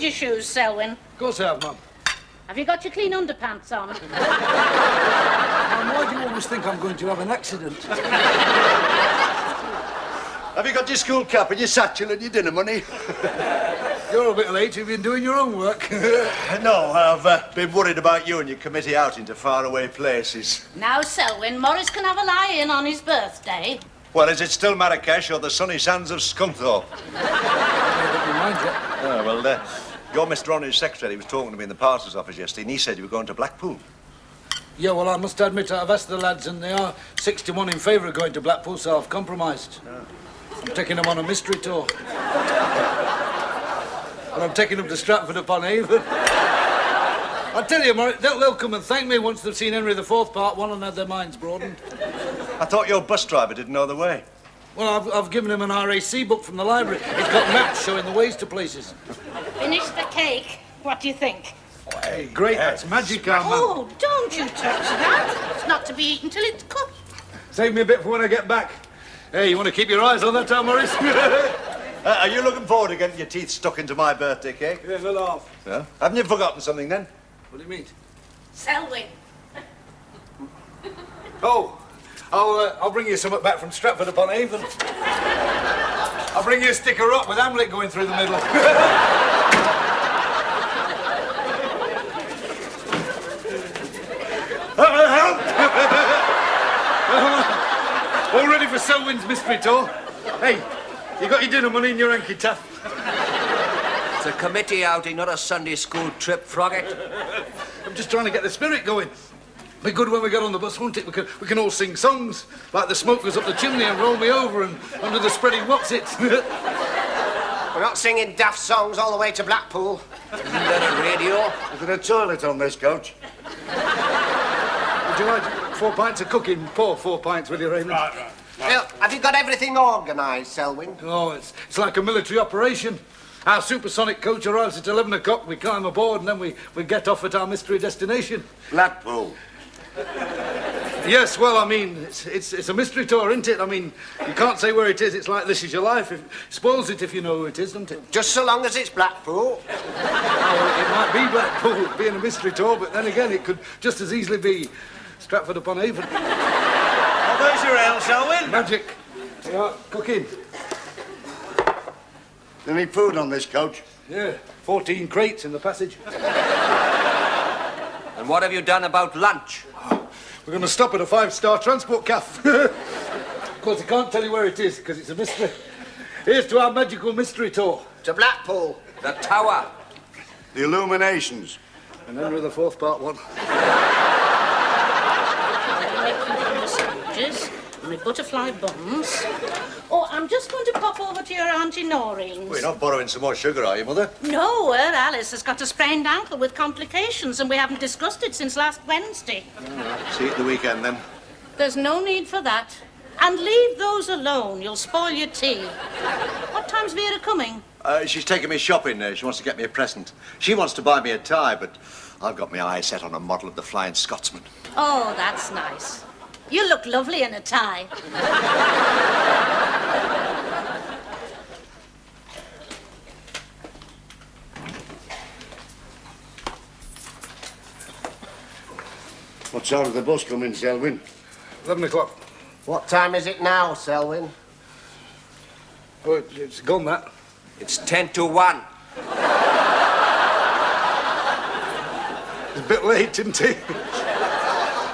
your shoes, Selwyn? Of course I have, Mum. Have you got your clean underpants on? Mum, why do you always think I'm going to have an accident? Have you got your school cap and your satchel and your dinner money? You're a bit late. You've been doing your own work. No, I've been worried about you and your committee outing to faraway places. Now, Selwyn, Morris can have a lie-in on his birthday. Well, is it still Marrakesh or the sunny sands of Scunthorpe? Oh, well, your Mr. Honor's secretary was talking to me in the parcels office yesterday, and he said you were going to Blackpool. Yeah, well, I must admit I've asked the lads, and they are 6-1 in favour of going to Blackpool, so I've compromised. Oh. I'm taking them on a mystery tour. And I'm taking them to Stratford-upon-Avon. I tell you, Murray, they'll come and thank me once they've seen Henry IV Part 1 and had their minds broadened. I thought your bus driver didn't know the way. Well, I've given him an RAC book from the library. It's got maps showing the ways to places. Finished the cake. What do you think? Oh, hey, great, that's magic, man. Oh, don't you touch that. It's not to be eaten till it's cooked. Save me a bit for when I get back. Hey, you want to keep your eyes on that, Tom Morris? Are you looking forward to getting your teeth stuck into my birthday cake? Yeah, no laugh. Yeah? Haven't you forgotten something, then? What do you mean? Selwyn. Oh, I'll bring you something back from Stratford-upon-Avon. I'll bring you a sticker up with Hamlet going through the middle. Help! All ready for Selwyn's mystery tour? Hey, you got your dinner money in your hanky, Taff? It's a committee outing, not a Sunday school trip, Froggitt. I'm just trying to get the spirit going. Be good when we get on the bus, won't it? We can all sing songs, like the smoke goes up the chimney and roll me over and under the spreading what's-its. We're not singing daft songs all the way to Blackpool. Isn't there a radio? Is there a toilet on this coach? Would you like 4 pints of cooking? Pour 4 pints, will you, Raymond? Right. Well, have you got everything organised, Selwyn? Oh, it's like a military operation. Our supersonic coach arrives at 11 o'clock, we climb aboard, and then we get off at our mystery destination. Blackpool. Yes, well, I mean, it's a mystery tour, isn't it? I mean, you can't say where it is. It's like This Is Your Life. It spoils it if you know who it is, doesn't it? Just so long as it's Blackpool. Oh, it might be Blackpool, being a mystery tour, but then again, it could just as easily be Stratford-upon-Avon. Oh, there's your ale, Selwyn. Magic. Yeah, cooking. Any food on this coach? Yeah, 14 crates in the passage. And what have you done about lunch? We're going to stop at a 5-star transport cafe. Of course, I can't tell you where it is, because it's a mystery. Here's to our magical mystery tour. To Blackpool. The Tower. The Illuminations. And Henry IV Part 1. Sandwiches, and my butterfly buns. Oh, I'm just going to pop over to your Auntie Noreen's. Well, you're not borrowing some more sugar, are you, Mother? No, her Alice has got a sprained ankle with complications, and we haven't discussed it since last Wednesday. See you at the weekend, then. There's no need for that. And leave those alone. You'll spoil your tea. What time's Vera coming? She's taking me shopping now. She wants to get me a present. She wants to buy me a tie, but I've got my eye set on a model of the Flying Scotsman. Oh, that's nice. You look lovely in a tie. What time does the bus come in, Selwyn? 11 o'clock. What time is it now, Selwyn? Oh, it's gone, that. It's 10 to 1. It's a bit late, isn't it?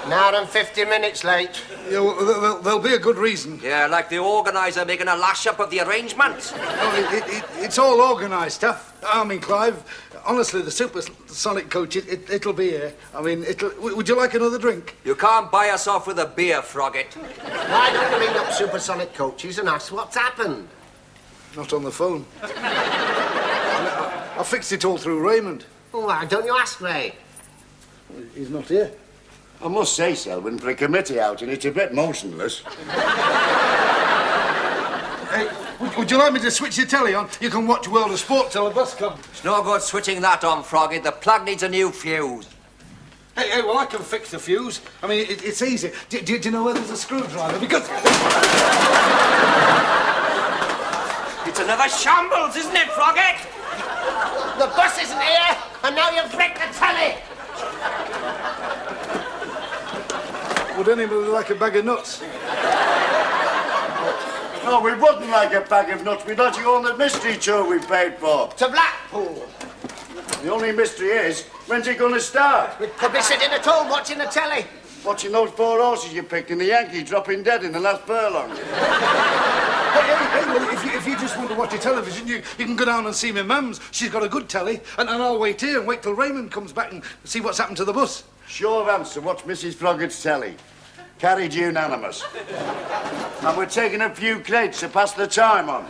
An hour and 50 minutes late. Yeah, well, there'll be a good reason. Yeah, like the organiser making a lash-up of the arrangements. Oh, it's all organised, Taff. I mean, Clive, honestly, the supersonic coach, it'll be here. I mean, would you like another drink? You can't buy us off with a beer, Froggitt. Why don't you ring up supersonic coaches and ask what's happened? Not on the phone. I fixed it all through Raymond. Oh, why don't you ask Ray? He's not here. I must say, Selwyn, for a committee outing, it's a bit motionless. Hey, would you like me to switch your telly on? You can watch World of Sport till the bus comes. It's no good switching that on, Froggitt. The plug needs a new fuse. Hey, well, I can fix the fuse. I mean, it's easy. Do you know where there's a screwdriver? Because... It's another shambles, isn't it, Froggitt? The bus isn't here, and now you've wrecked the telly. Would anybody like a bag of nuts? No, we wouldn't like a bag of nuts. We'd like to go on the mystery tour we paid for. To Blackpool. The only mystery is, when's it going to start? We could be sitting at home watching the telly. Watching those 4 horses you picked and the Yankee dropping dead in the last furlong. Hey, well, if you just want to watch your television, you can go down and see my mum's. She's got a good telly, and I'll wait here and wait till Raymond comes back and see what's happened to the bus. Sure of answer, watch Mrs. Froggitt's telly. Carried unanimous. And we're taking a few crates to pass the time on.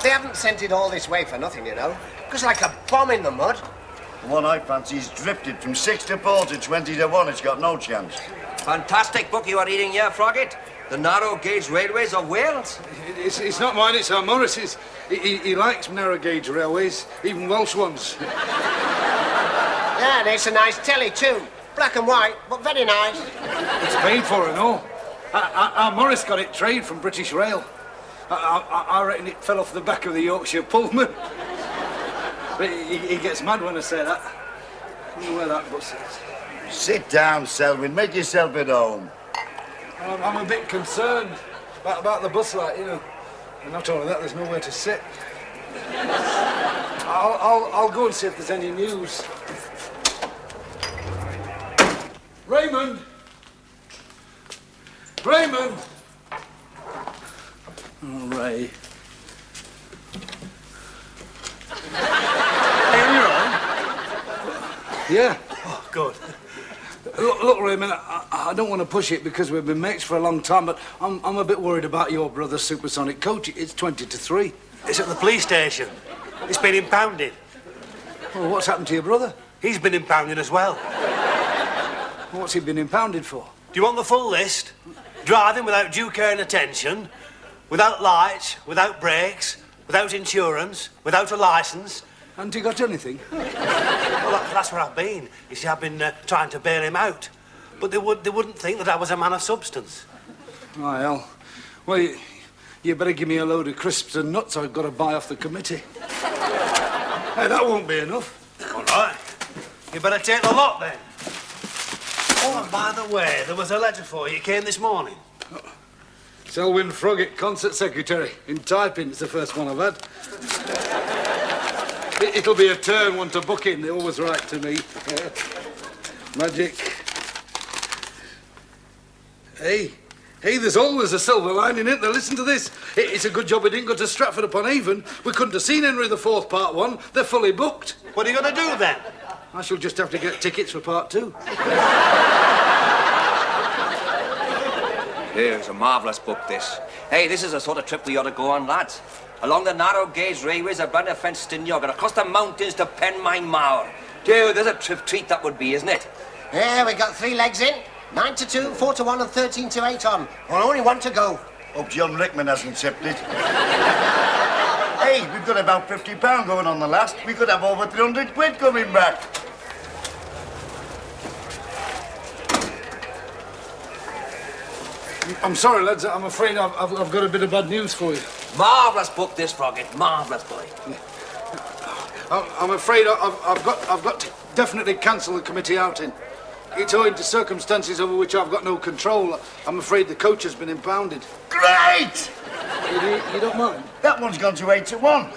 They haven't sent it all this way for nothing, you know. Because like a bomb in the mud. The one I fancy's drifted from 6 to 4 to 20 to 1. It's got no chance. Fantastic book you are reading here, Froggitt. The narrow gauge railways of Wales. It's not mine, it's our Morris's. He likes narrow gauge railways, even Welsh ones. Yeah, and it's a nice telly too. Black and white, but very nice. It's paid for and all. Our Morris got it trade from British Rail. I reckon it fell off the back of the Yorkshire Pullman. But he gets mad when I say that. I wonder where that bus is. Sit down, Selwyn. Make yourself at home. I'm a bit concerned about the bus, like, you know. And not only that, there's nowhere to sit. I'll go and see if there's any news. Raymond! Raymond! Oh, Ray. Hey, on your own? Yeah. Oh, good. Look, Raymond, I don't want to push it because we've been mates for a long time, but I'm a bit worried about your brother's supersonic coach. It's 20 to 3. It's at the police station. It's been impounded. Well, what's happened to your brother? He's been impounded as well. What's he been impounded for? Do you want the full list? Driving without due care and attention, without lights, without brakes, without insurance, without a licence. Hasn't he got anything? Well, that's where I've been. You see, I've been trying to bail him out. But they wouldn't think that I was a man of substance. Oh, hell. Well, you better give me a load of crisps and nuts I've got to buy off the committee. Hey, that won't be enough. All right. You better take the lot, then. Oh, and by the way, there was a letter for you. It came this morning. Selwyn Froggitt, concert secretary. In typing, it's the first one I've had. It'll be a turn one to book in. They always write to me. Magic. Hey, there's always a silver lining, isn't there? Listen to this. It's a good job we didn't go to Stratford-upon-Avon. We couldn't have seen Henry IV Part 1. They're fully booked. What are you going to do, then? I shall just have to get tickets for Part 2. Here, it's a marvellous book, this. Hey, this is the sort of trip we ought to go on, lads. Along the narrow gauge railways of Bunderfen Stiniog and across the mountains to Penmaenmawr. Dude, there's a treat that would be, isn't it? Yeah, we got 3 legs in. 9 to 2, 4 to 1 and 13 to 8 on. Well, only 1 to go. Hope John Rickman hasn't tipped it. Hey, we've got about £50 going on the last. We could have over 300 quid coming back. I'm sorry, lads. I'm afraid I've got a bit of bad news for you. Marvellous book, this, Froggitt. Marvellous boy. I'm afraid I've got to definitely cancel the committee outing. It's owing to circumstances over which I've got no control. I'm afraid the coach has been impounded. Great! You don't mind? That one's gone to 8 to 1.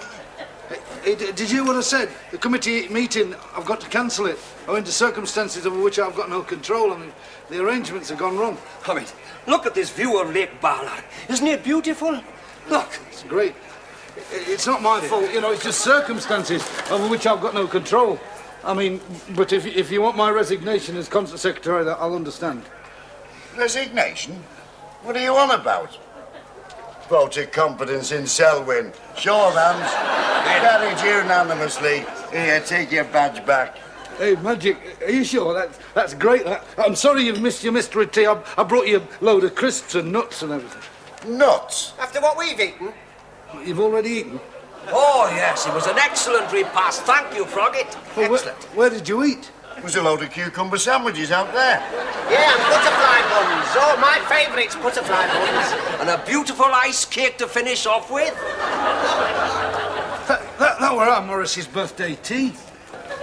Hey, did you hear what I said? The committee meeting, I've got to cancel it, owing to circumstances over which I've got no control. I mean, the arrangements have gone wrong. I mean, look at this view of Lake Ballard. Isn't it beautiful? Look. It's great. It's not my fault, you know, it's just circumstances over which I've got no control. I mean, but if you want my resignation as concert secretary, I'll understand. Resignation? What are you on about? Vote of confidence in Selwyn. Show of hands. Carried unanimously. Here, take your badge back. Hey, Magic, are you sure? That's great. I'm sorry you've missed your mystery tea. I brought you a load of crisps and nuts and everything. Nuts? After what we've eaten? You've already eaten? Oh, yes, it was an excellent repast. Thank you, Froggitt. Well, Excellent. where did you eat? There's a load of cucumber sandwiches out there. Yeah, and butterfly buns. Oh, my favourites, butterfly buns. And a beautiful ice cake to finish off with. That were our Morris's birthday tea.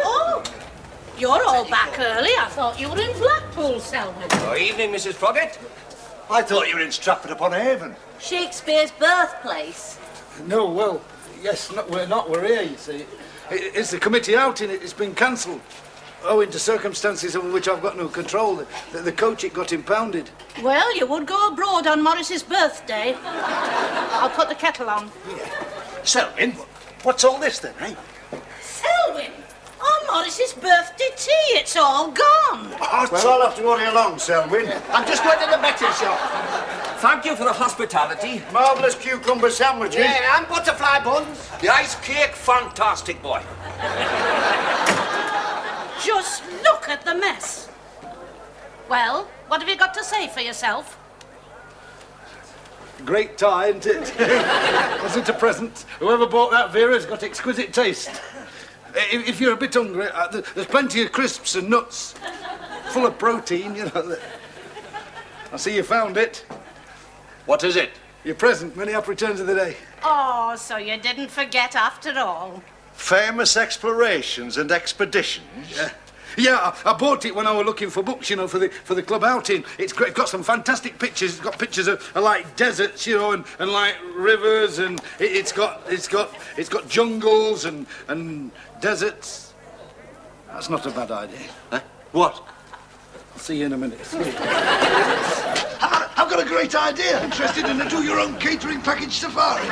Oh, you're all back early. I thought you were in Blackpool, Selwyn. Good evening, Mrs. Froggitt. I thought you were in Stratford-upon-Avon. Shakespeare's birthplace. No, well, yes, we're not. We're here, you see. It's the committee outing. It's been cancelled. Owing to circumstances over which I've got no control. The coach, it got impounded. Well, you would go abroad on Morris's birthday. I'll put the kettle on. Selwyn, what's all this then, eh? Selwyn, on Morris's birthday tea, it's all gone. Well, I'll have to order you along, Selwyn. I'm just going to the betting shop. Thank you for the hospitality. Marvellous cucumber sandwiches. Yeah, and butterfly buns. The ice cake, fantastic, boy. Just look at the mess. Well, what have you got to say for yourself? Great tie, isn't it? Wasn't a present. Whoever bought that Vera's got exquisite taste. If you're a bit hungry, there's plenty of crisps and nuts. Full of protein, you know. I see you found it. What is it? Your present. Many happy returns of the day. Oh, so you didn't forget after all. Famous explorations and expeditions. Yeah, I bought it when I was looking for books, you know, for the club outing. It's got some fantastic pictures. It's got pictures of like deserts, you know, and like rivers, and it's got jungles and deserts. That's not a bad idea. Huh? What? I'll see you in a minute. I've got a great idea. Interested in a do-your-own catering package safari?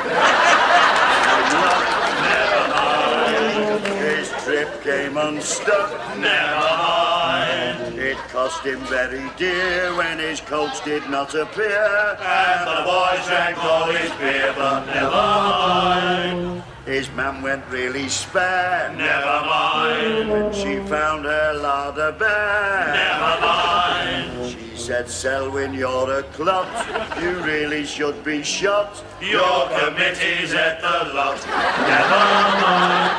His trip came unstuck. Never mind. It cost him very dear when his coach did not appear. And the boys drank all his beer, but never mind. His man went really spare. Never mind. When she found her larder bare. Never mind. She said, Selwyn, you're a clot. You really should be shot. Your committee's at the lot. Never mind.